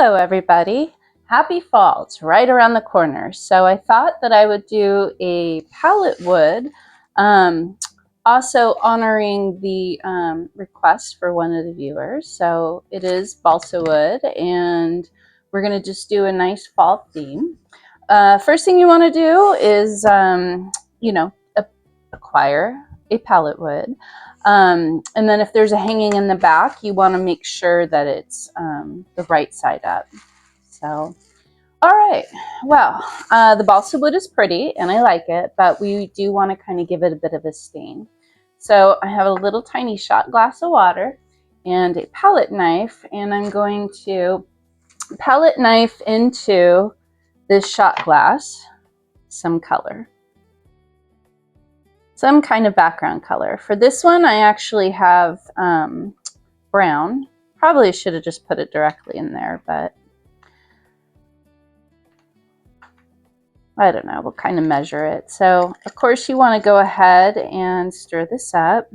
Hello everybody, happy fall. It's right around the corner. So I thought that I would do a pallet wood, also honoring the request for one of the viewers. So it is balsa wood and we're going to just do a nice fall theme. First thing you want to do is, acquire a pallet wood. And then if there's a hanging in the back, you want to make sure that it's the right side up. So, all right. Well, the balsa wood is pretty and I like it, but we do want to kind of give it a bit of a stain. So I have a little tiny shot glass of water and a palette knife, and I'm going to palette knife into this shot glass some color. Some kind of background color. For this one, I actually have brown. Probably should have just put it directly in there, but I don't know, we'll kind of measure it. So, of course, you want to go ahead and stir this up.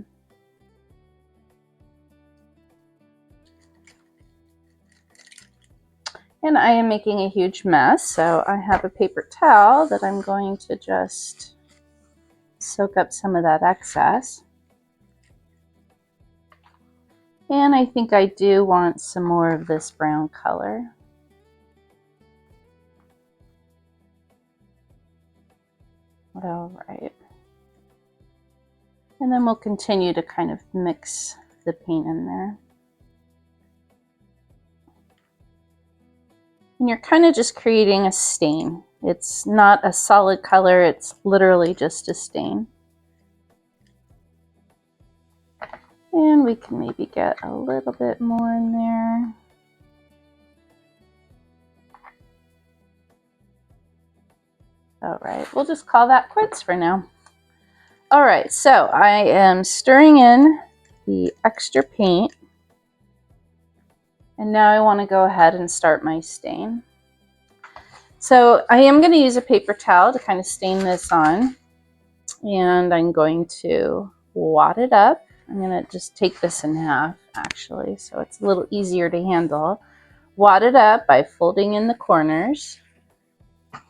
And I am making a huge mess, so I have a paper towel that I'm going to just soak up some of that excess. And I think I do want some more of this brown color. All right. And then we'll continue to kind of mix the paint in there. And you're kind of just creating a stain. It's not a solid color, it's literally just a stain. And we can maybe get a little bit more in there. All right, we'll just call that quits for now. All right, so I am stirring in the extra paint. And now I want to go ahead and start my stain. So I am going to use a paper towel to kind of stain this on. And I'm going to wad it up. I'm going to just take this in half, actually, so it's a little easier to handle. Wad it up by folding in the corners.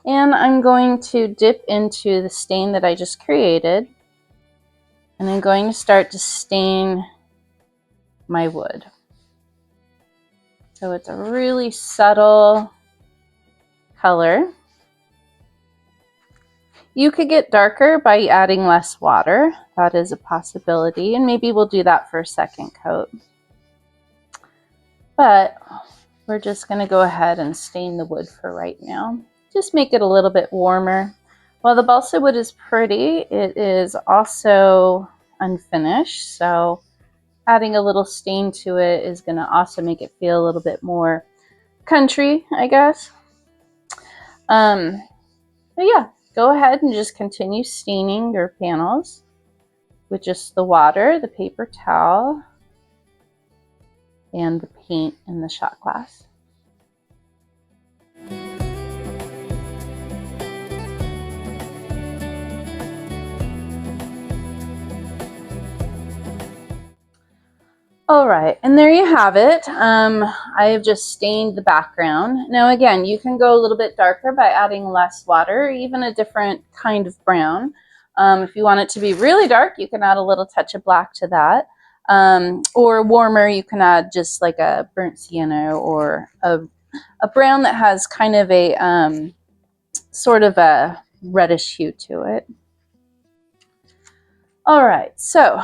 And I'm going to dip into the stain that I just created. And I'm going to start to stain my wood. So it's a really subtle color. You could get darker by adding less water. That is a possibility, and maybe we'll do that for a second coat. But we're just going to go ahead and stain the wood for right now. Just make it a little bit warmer. While the balsa wood is pretty, it is also unfinished, so adding a little stain to it is going to also make it feel a little bit more country, I guess. But yeah, go ahead and just continue staining your panels with just the water, the paper towel, and the paint in the shot glass. All right, and there you have it. I have just stained the background. Now again, you can go a little bit darker by adding less water, or even a different kind of brown. If you want it to be really dark, you can add a little touch of black to that. Or warmer, you can add just like a burnt sienna or a brown that has kind of a sort of a reddish hue to it. All right, so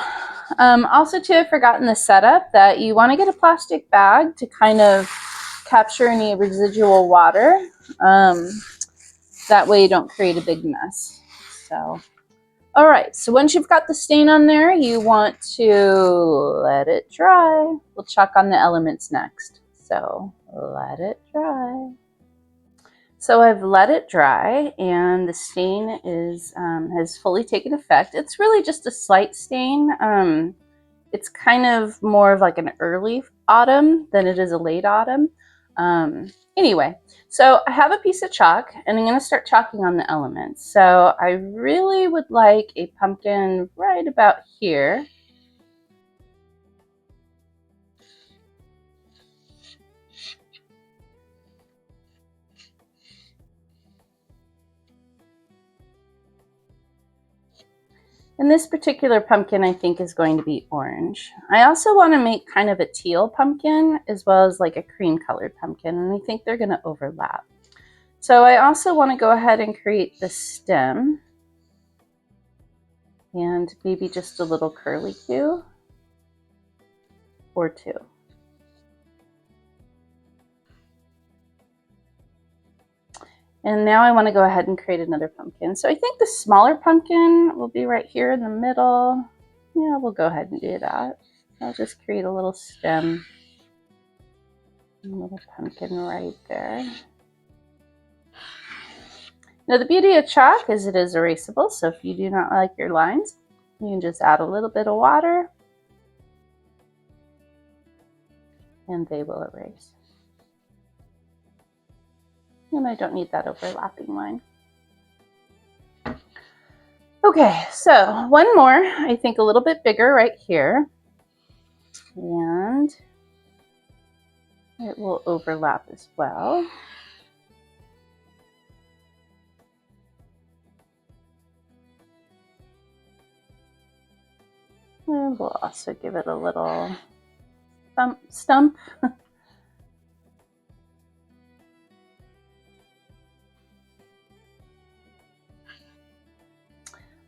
also too, I've forgotten the setup that you want to get a plastic bag to kind of capture any residual water. That way you don't create a big mess. So, all right, so once you've got the stain on there, you want to let it dry. We'll chalk on the elements next. So let it dry. So I've let it dry and the stain is has fully taken effect. It's really just a slight stain. It's kind of more of like an early autumn than it is a late autumn. Anyway, so I have a piece of chalk and I'm going to start chalking on the elements. So I really would like a pumpkin right about here. And this particular pumpkin I think is going to be orange. I also want to make kind of a teal pumpkin as well as like a cream colored pumpkin, and I think they're going to overlap. So I also want to go ahead and create the stem and maybe just a little curlicue or two. And now I want to go ahead and create another pumpkin. So I think the smaller pumpkin will be right here in the middle. Yeah, we'll go ahead and do that. I'll just create a little stem, a little pumpkin right there. Now the beauty of chalk is it is erasable, so if you do not like your lines, you can just add a little bit of water and they will erase. And I don't need that overlapping line. Okay, so one more, I think a little bit bigger right here. And it will overlap as well. And we'll also give it a little stump.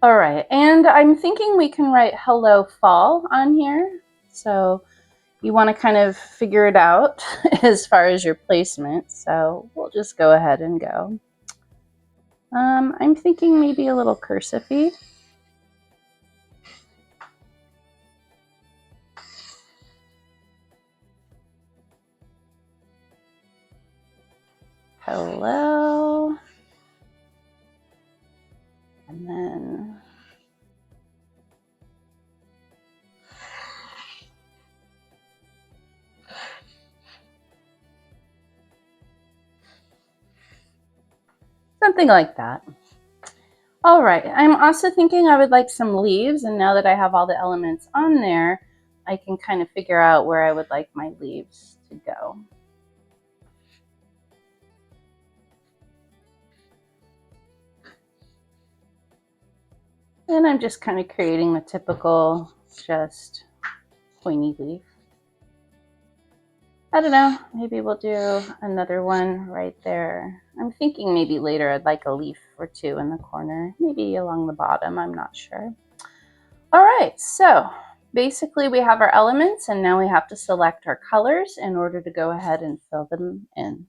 All right, and I'm thinking we can write hello fall on here. So you want to kind of figure it out as far as your placement. So we'll just go ahead and go. I'm thinking maybe a little cursive-y. Hello. And then something like that. All right, I'm also thinking I would like some leaves, and now that I have all the elements on there, I can kind of figure out where I would like my leaves to go. And I'm just kind of creating the typical just pointy leaf. I don't know, maybe we'll do another one right there. I'm thinking maybe later I'd like a leaf or two in the corner, maybe along the bottom, I'm not sure. All right, so basically we have our elements and now we have to select our colors in order to go ahead and fill them in.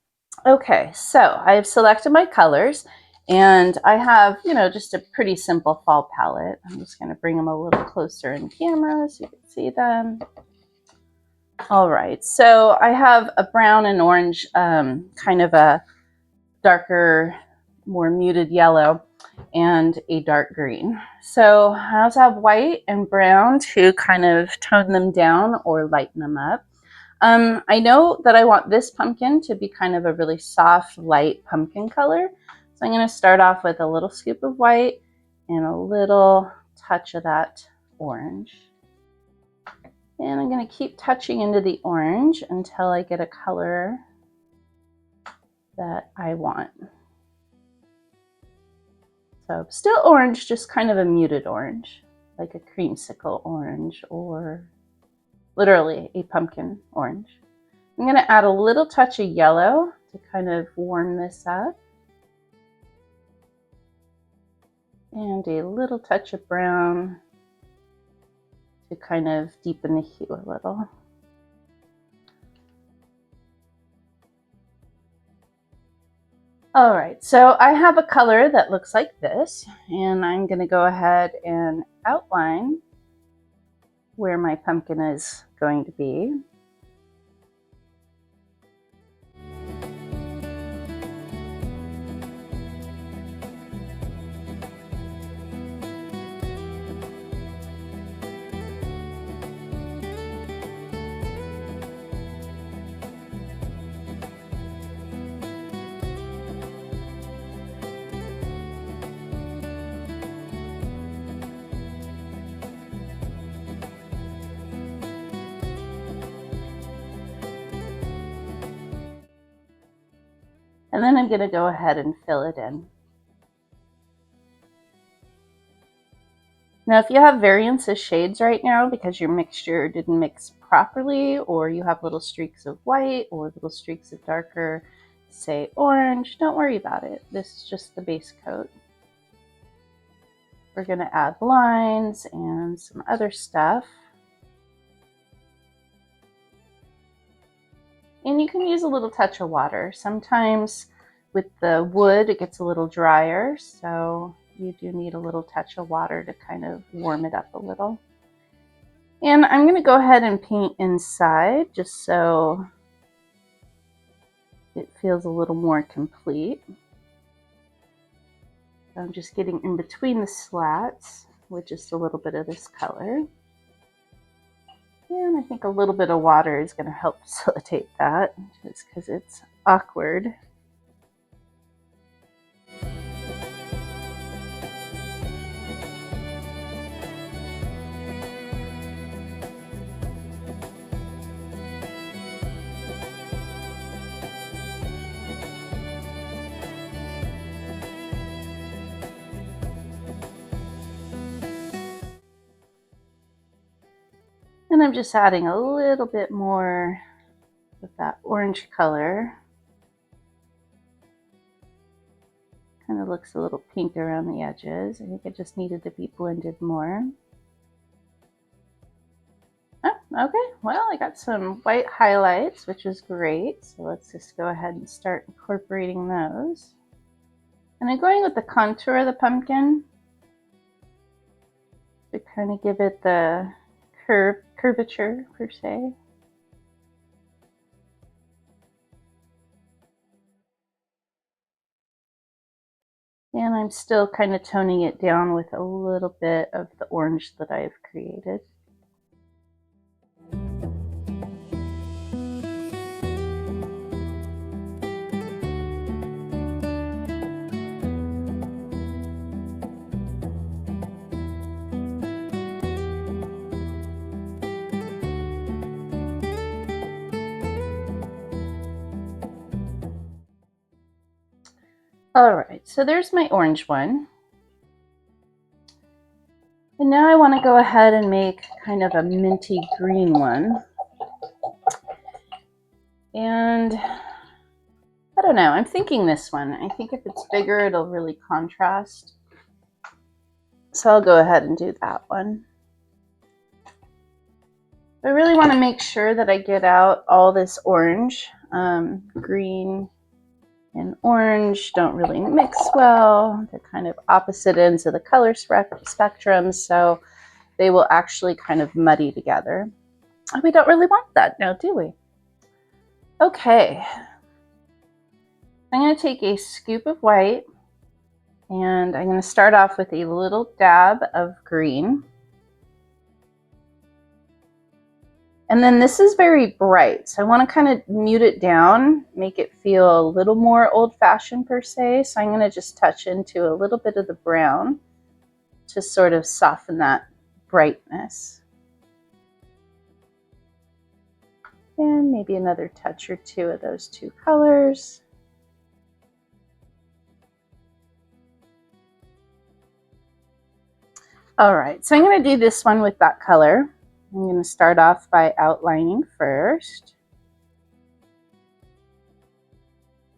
Okay, so I've selected my colors and I have, just a pretty simple fall palette. I'm just gonna bring them a little closer in camera so you can see them. All right, so I have a brown and orange, kind of a darker, more muted yellow, and a dark green. So I also have white and brown to kind of tone them down or lighten them up. I know that I want this pumpkin to be kind of a really soft, light pumpkin color. So I'm going to start off with a little scoop of white and a little touch of that orange. And I'm going to keep touching into the orange until I get a color that I want. So still orange, just kind of a muted orange, like a creamsicle orange or literally a pumpkin orange. I'm going to add a little touch of yellow to kind of warm this up. And a little touch of brown to kind of deepen the hue a little. All right, so I have a color that looks like this, and I'm going to go ahead and outline where my pumpkin is going to be. And then I'm going to go ahead and fill it in. Now, if you have variance of shades right now because your mixture didn't mix properly, or you have little streaks of white or little streaks of darker, say, orange, don't worry about it. This is just the base coat. We're going to add lines and some other stuff. And you can use a little touch of water. Sometimes with the wood, it gets a little drier, so you do need a little touch of water to kind of warm it up a little. And I'm going to go ahead and paint inside just so it feels a little more complete. So I'm just getting in between the slats with just a little bit of this color. And I think a little bit of water is going to help facilitate that, just because it's awkward. And I'm just adding a little bit more of that orange color. Kind of looks a little pink around the edges. I think it just needed to be blended more. Oh, okay, well, I got some white highlights, which is great. So let's just go ahead and start incorporating those. And I'm going with the contour of the pumpkin to kind of give it the curvature per se. And I'm still kind of toning it down with a little bit of the orange that I've created. All right, so there's my orange one. And now I want to go ahead and make kind of a minty green one. And I don't know, I'm thinking this one. I think if it's bigger, it'll really contrast. So I'll go ahead and do that one. I really want to make sure that I get out all this orange. Green and orange don't really mix well. They're kind of opposite ends of the color spectrum, so they will actually kind of muddy together. And we don't really want that now, do we? Okay. I'm going to take a scoop of white, and I'm going to start off with a little dab of green. And then this is very bright, so I want to kind of mute it down, make it feel a little more old-fashioned per se. So I'm going to just touch into a little bit of the brown to sort of soften that brightness. And maybe another touch or two of those two colors. All right, so I'm going to do this one with that color. I'm going to start off by outlining first.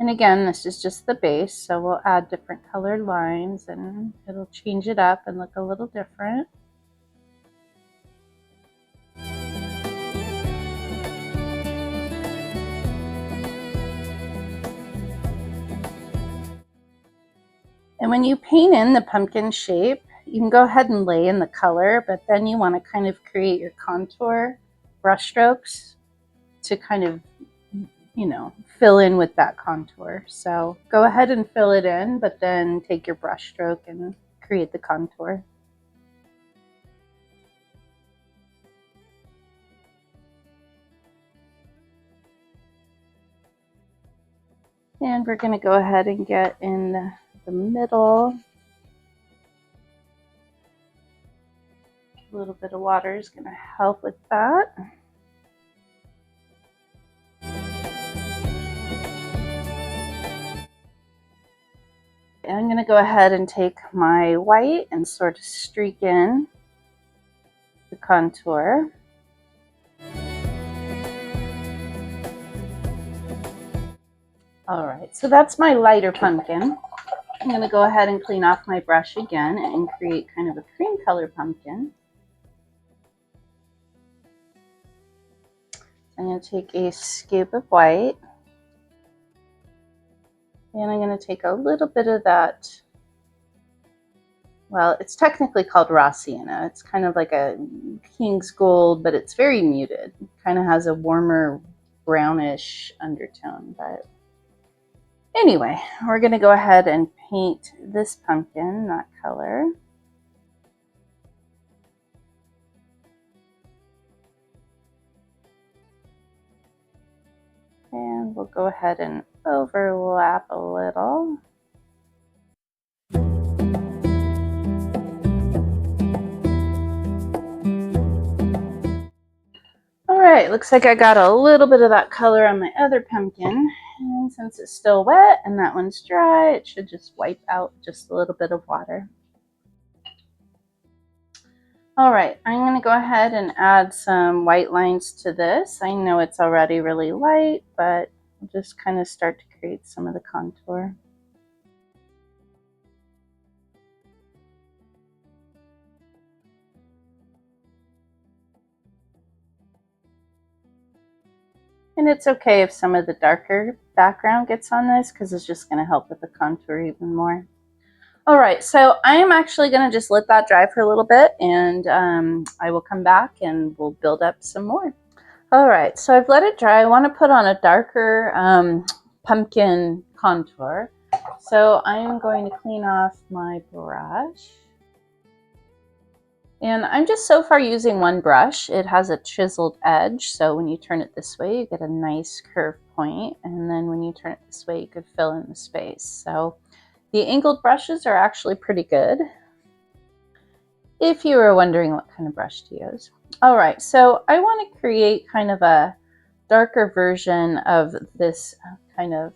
And again, this is just the base, so we'll add different colored lines and it'll change it up and look a little different. And when you paint in the pumpkin shape, you can go ahead and lay in the color, but then you want to kind of create your contour brush strokes to kind of, you know, fill in with that contour. So go ahead and fill it in, but then take your brush stroke and create the contour. And we're going to go ahead and get in the middle. A little bit of water is going to help with that. I'm going to go ahead and take my white and sort of streak in the contour. All right, so that's my lighter pumpkin. I'm going to go ahead and clean off my brush again and create kind of a cream color pumpkin. I'm going to take a scoop of white, and I'm going to take a little bit of that, well, it's technically called raw sienna. It's kind of like a king's gold, but it's very muted. It kind of has a warmer brownish undertone, but anyway, we're going to go ahead and paint this pumpkin that color. And we'll go ahead and overlap a little. All right, looks like I got a little bit of that color on my other pumpkin. And since it's still wet and that one's dry, it should just wipe out just a little bit of water. All right, I'm going to go ahead and add some white lines to this. I know it's already really light, but I'll just kind of start to create some of the contour. And it's okay if some of the darker background gets on this because it's just going to help with the contour even more. All right, so I'm actually going to just let that dry for a little bit, and I will come back and we'll build up some more. All right, so I've let it dry. I want to put on a darker pumpkin contour. So I'm going to clean off my brush. And I'm just so far using one brush. It has a chiseled edge, so when you turn it this way, you get a nice curved point, and then when you turn it this way, you could fill in the space. So the angled brushes are actually pretty good, if you were wondering what kind of brush to use. All right, so I want to create kind of a darker version of this kind of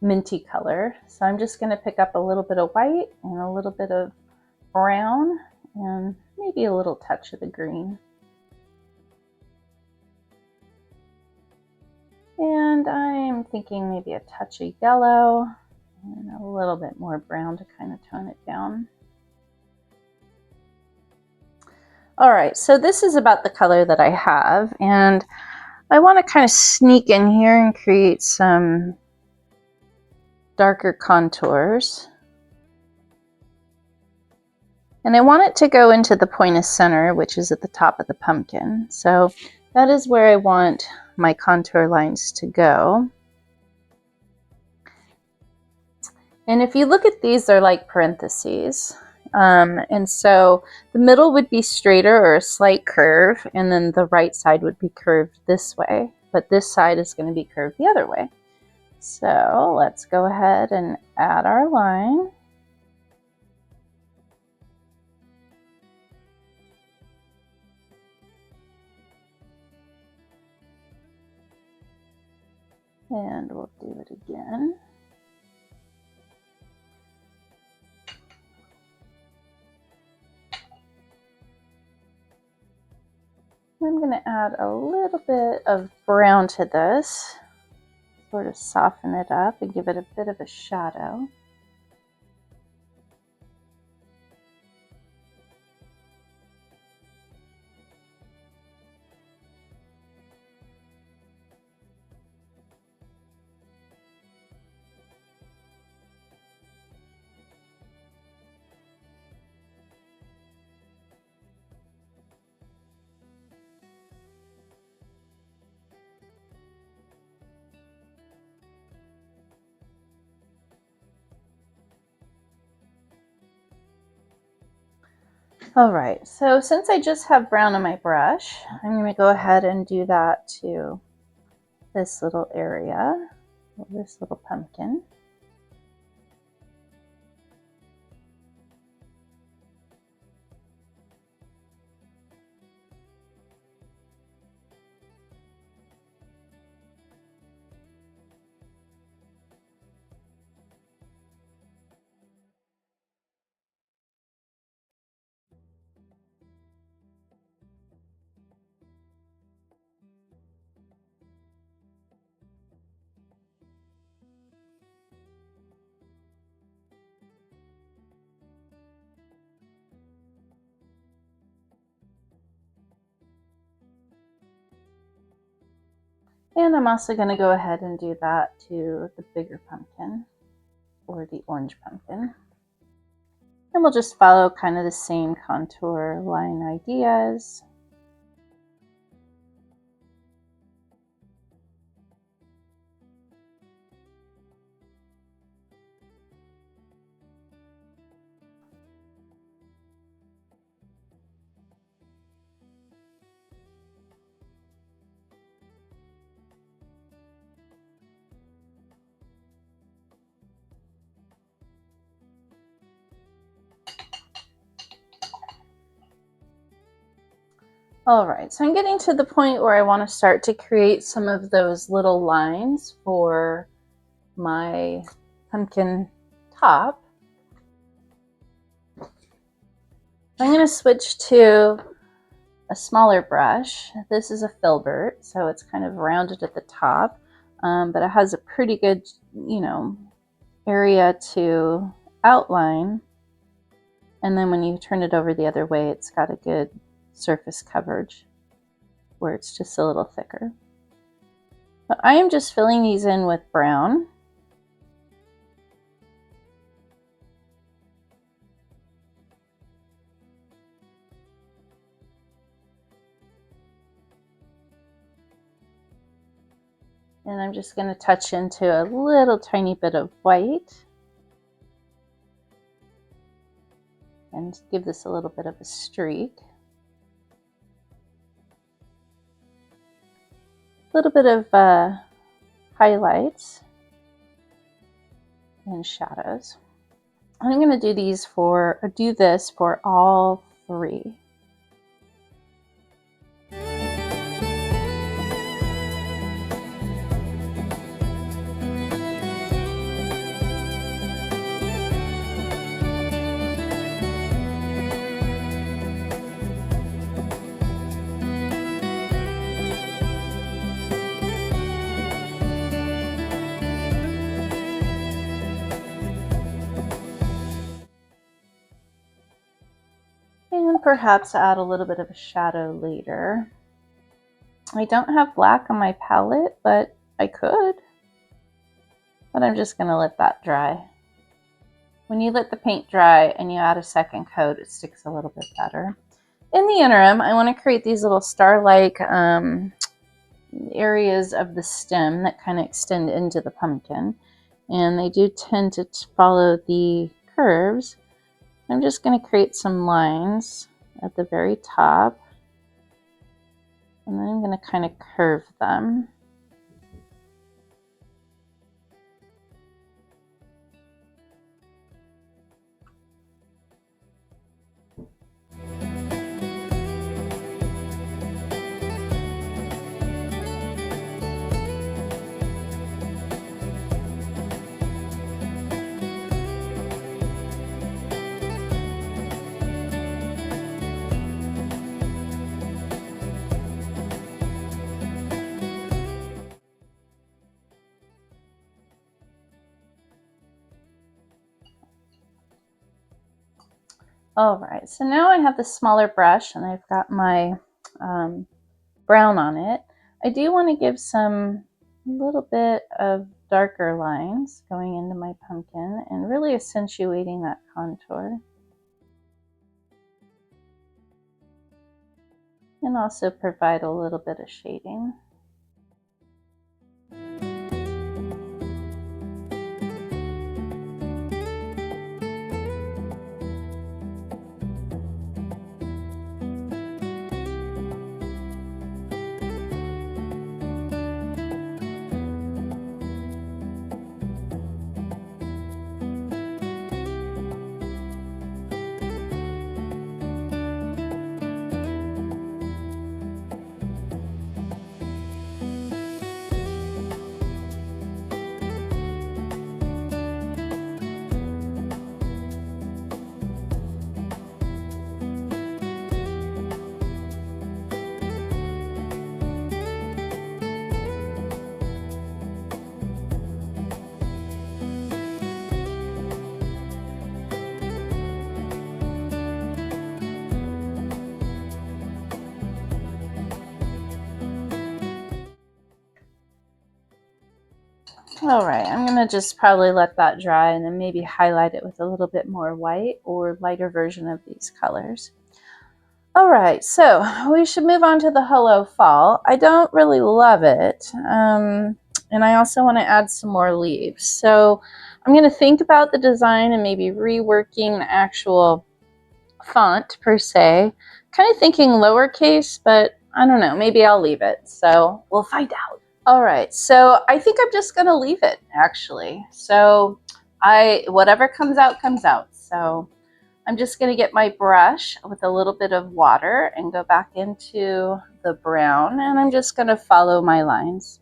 minty color. So I'm just going to pick up a little bit of white and a little bit of brown and maybe a little touch of the green. And I'm thinking maybe a touch of yellow and a little bit more brown to kind of tone it down. All right, so this is about the color that I have, and I want to kind of sneak in here and create some darker contours. And I want it to go into the point of center, which is at the top of the pumpkin. So that is where I want my contour lines to go. And if you look at these, they're like parentheses. And so the middle would be straighter or a slight curve, and then the right side would be curved this way, but this side is going to be curved the other way. So let's go ahead and add our line. And we'll do it again. I'm going to add a little bit of brown to this, sort of soften it up and give it a bit of a shadow. All right, so since I just have brown on my brush, I'm going to go ahead and do that to this little area, this little pumpkin. And I'm also going to go ahead and do that to the bigger pumpkin, or the orange pumpkin. And we'll just follow kind of the same contour line ideas. All right, so I'm getting to the point where I want to start to create some of those little lines for my pumpkin top. I'm going to switch to a smaller brush. This is a filbert, so it's kind of rounded at the top, but it has a pretty good, area to outline. And then when you turn it over the other way, it's got a good surface coverage where it's just a little thicker. But I am just filling these in with brown. And I'm just going to touch into a little tiny bit of white and give this a little bit of a streak. A little bit of highlights and shadows. I'm going to do this for all three. And perhaps add a little bit of a shadow later. I don't have black on my palette, but I could. But I'm just going to let that dry. When you let the paint dry and you add a second coat, it sticks a little bit better. In the interim, I want to create these little star-like areas of the stem that kind of extend into the pumpkin. And they do tend to follow the curves. I'm just going to create some lines at the very top, and then I'm going to kind of curve them. All right, so now I have the smaller brush and I've got my brown on it. I do want to give some little bit of darker lines going into my pumpkin and really accentuating that contour. And also provide a little bit of shading. All right, I'm gonna just probably let that dry and then maybe highlight it with a little bit more white or lighter version of these colors. All right, so we should move on to the Hello Fall. I don't really love it, and I also want to add some more leaves. So I'm going to think about the design and maybe reworking the actual font per se. Kind of thinking lowercase, but I don't know, maybe I'll leave it. So we'll find out. All right, so I think I'm just going to leave it actually. So whatever comes out, comes out. So I'm just going to get my brush with a little bit of water and go back into the brown, and I'm just going to follow my lines.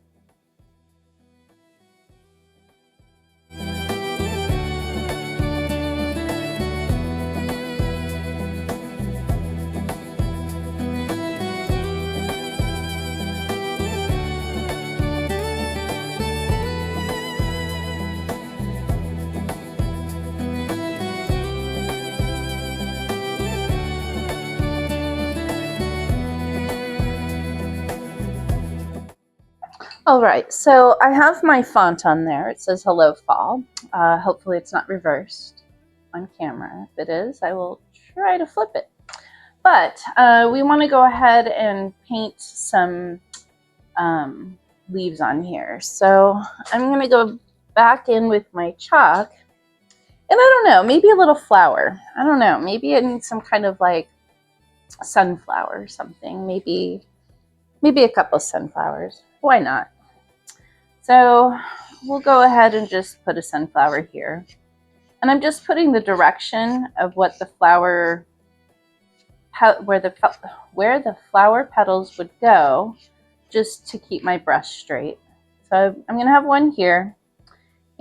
All right, so I have my font on there. It says Hello Fall. Hopefully it's not reversed on camera. If it is, I will try to flip it. But we want to go ahead and paint some leaves on here. So I'm going to go back in with my chalk. And I don't know, maybe a little flower. I don't know, maybe it needs some kind of like sunflower or something. Maybe a couple sunflowers. Why not? So we'll go ahead and just put a sunflower here. And I'm just putting the direction of what the flower, where the flower petals would go, just to keep my brush straight. So I'm going to have one here.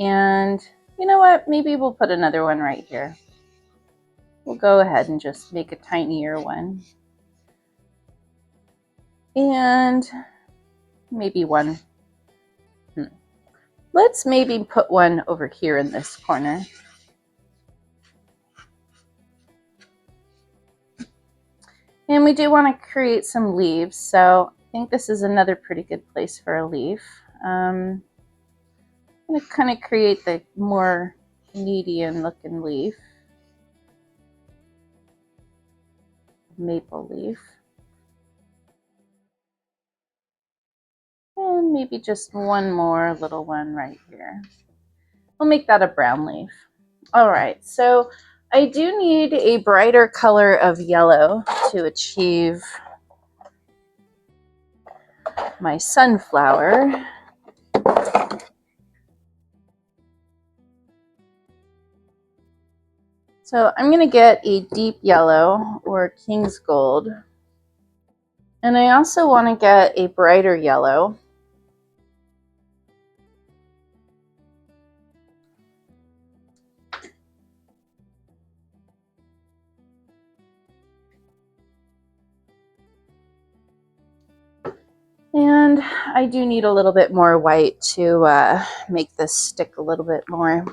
And you know what? Maybe we'll put another one right here. We'll go ahead and just make a tinier one. And maybe one. Let's maybe put one over here in this corner. And we do want to create some leaves, so I think this is another pretty good place for a leaf. I'm going to kind of create the more median looking leaf. Maple leaf. And maybe just one more little one right here. We'll make that a brown leaf. All right, so I do need a brighter color of yellow to achieve my sunflower. So I'm going to get a deep yellow or king's gold. And I also want to get a brighter yellow. And I do need a little bit more white to make this stick a little bit more.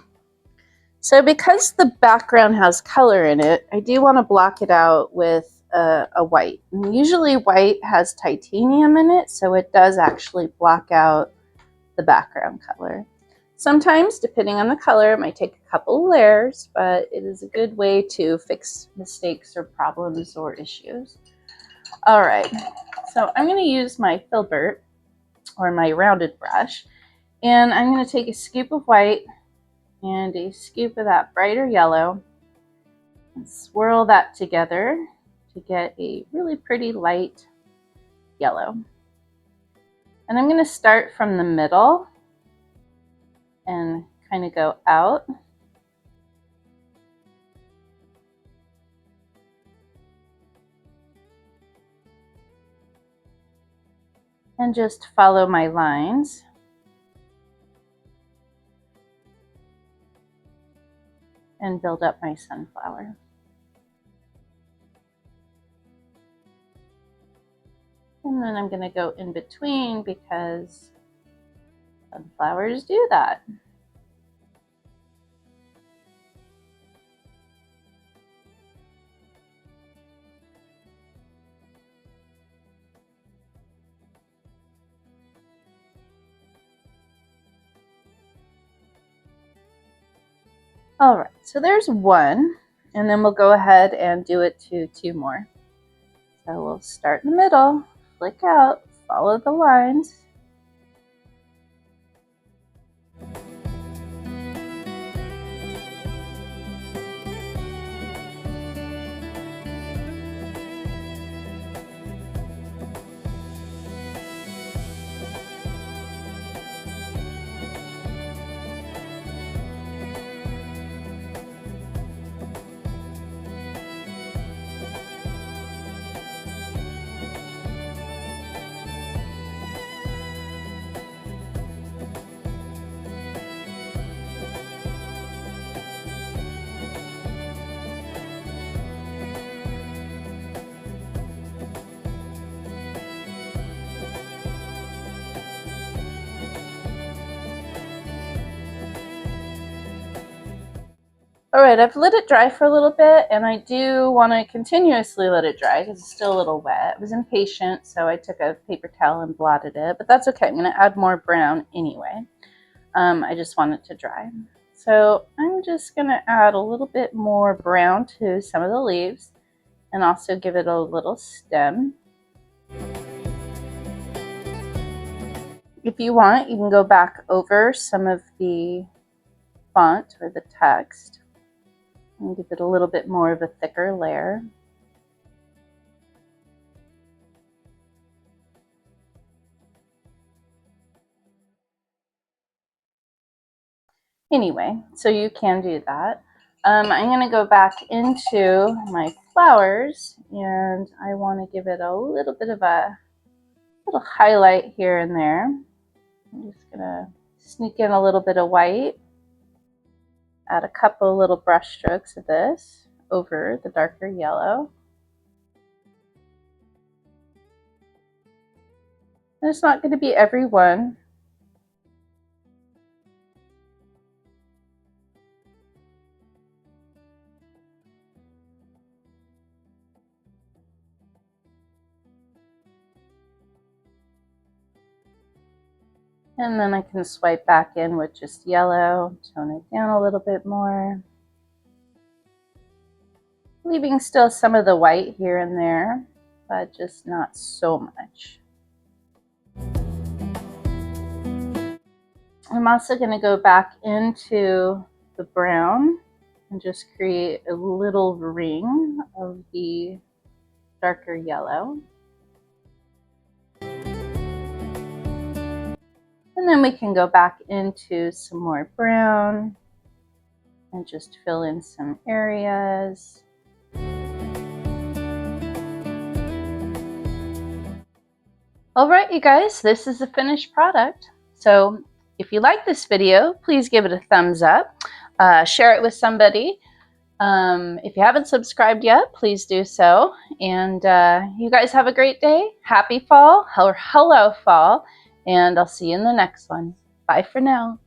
So because the background has color in it, I do want to block it out with a white. And usually white has titanium in it, so it does actually block out the background color. Sometimes, depending on the color, it might take a couple layers, but it is a good way to fix mistakes or problems or issues. All right, so I'm going to use my filbert or my rounded brush, and I'm going to take a scoop of white and a scoop of that brighter yellow and swirl that together to get a really pretty light yellow. And I'm going to start from the middle and kind of go out. And just follow my lines. And build up my sunflower. And then I'm going to go in between because sunflowers do that. All right, so there's one, and then we'll go ahead and do it to 2 more. So we'll start in the middle, flick out, follow the lines. All right, I've let it dry for a little bit, and I do want to continuously let it dry because it's still a little wet. I was impatient, so I took a paper towel and blotted it, but that's okay. I'm going to add more brown anyway. I just want it to dry. So I'm just going to add a little bit more brown to some of the leaves and also give it a little stem. If you want, you can go back over some of the font or the text and give it a little bit more of a thicker layer. Anyway, so you can do that. I'm going to go back into my flowers, and I want to give it a little bit of a little highlight here and there. I'm just going to sneak in a little bit of white, add a couple little brush strokes of this over the darker yellow. And it's not going to be every one. And then I can swipe back in with just yellow, tone it down a little bit more. Leaving still some of the white here and there, but just not so much. I'm also going to go back into the brown and just create a little ring of the darker yellow. And then we can go back into some more brown and just fill in some areas. All right, you guys, this is the finished product. So if you like this video, please give it a thumbs up. Share it with somebody. If you haven't subscribed yet, please do so. And you guys have a great day. Happy fall, or hello fall. And I'll see you in the next one. Bye for now.